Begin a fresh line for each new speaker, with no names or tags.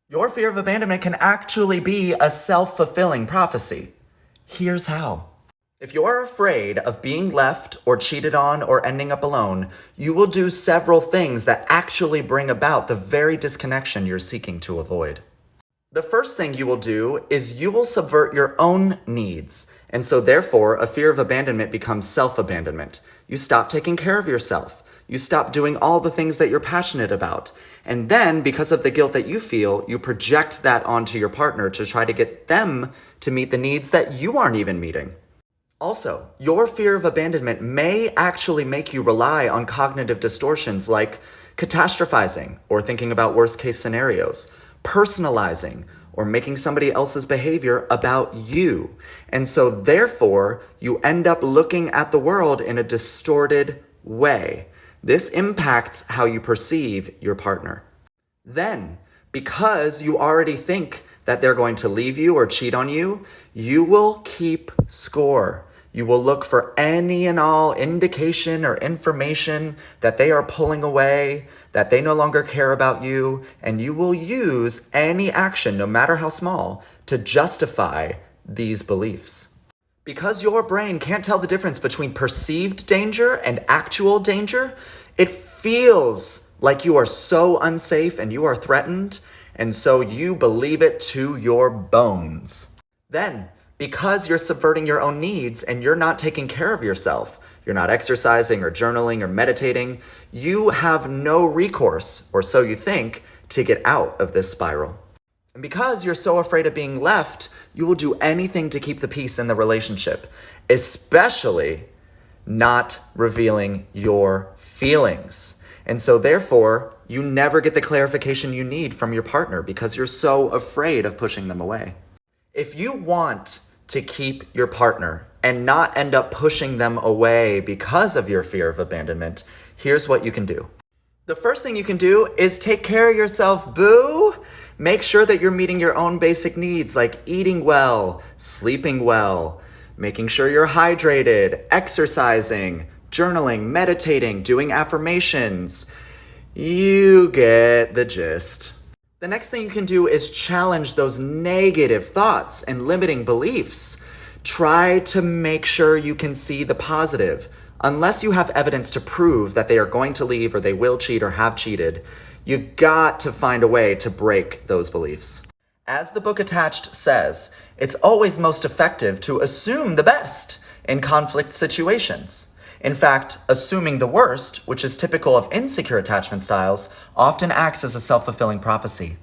Your fear of abandonment can actually be a self-fulfilling prophecy. Here's how. If you're afraid of being left or cheated on or ending up alone, you will do several things that actually bring about the very disconnection you're seeking to avoid. The first thing you will do is you will subvert your own needs. And so therefore, a fear of abandonment becomes self-abandonment. You stop taking care of yourself. You stop doing all the things that you're passionate about. And then, because of the guilt that you feel, you project that onto your partner to try to get them to meet the needs that you aren't even meeting. Also, your fear of abandonment may actually make you rely on cognitive distortions like catastrophizing or thinking about worst case scenarios, personalizing, or making somebody else's behavior about you. And so therefore, you end up looking at the world in a distorted way. This impacts how you perceive your partner. Then, because you already think that they're going to leave you or cheat on you, you will keep score. You will look for any and all indication or information that they are pulling away, that they no longer care about you, and you will use any action, no matter how small, to justify these beliefs. Because your brain can't tell the difference between perceived danger and actual danger, it feels like you are so unsafe and you are threatened, and so you believe it to your bones. Then, because you're subverting your own needs and you're not taking care of yourself, you're not exercising or journaling or meditating, you have no recourse, or so you think, to get out of this spiral. And because you're so afraid of being left, you will do anything to keep the peace in the relationship, especially not revealing your feelings. And so therefore, you never get the clarification you need from your partner because you're so afraid of pushing them away. If you want to keep your partner and not end up pushing them away because of your fear of abandonment, here's what you can do. The first thing you can do is take care of yourself, boo! Make sure that you're meeting your own basic needs like eating well, sleeping well, making sure you're hydrated, exercising, journaling, meditating, doing affirmations. You get the gist. The next thing you can do is challenge those negative thoughts and limiting beliefs. Try to make sure you can see the positive. Unless you have evidence to prove that they are going to leave or they will cheat or have cheated, you got to find a way to break those beliefs. As the book attached says, it's always most effective to assume the best in conflict situations. In fact, assuming the worst, which is typical of insecure attachment styles, often acts as a self-fulfilling prophecy.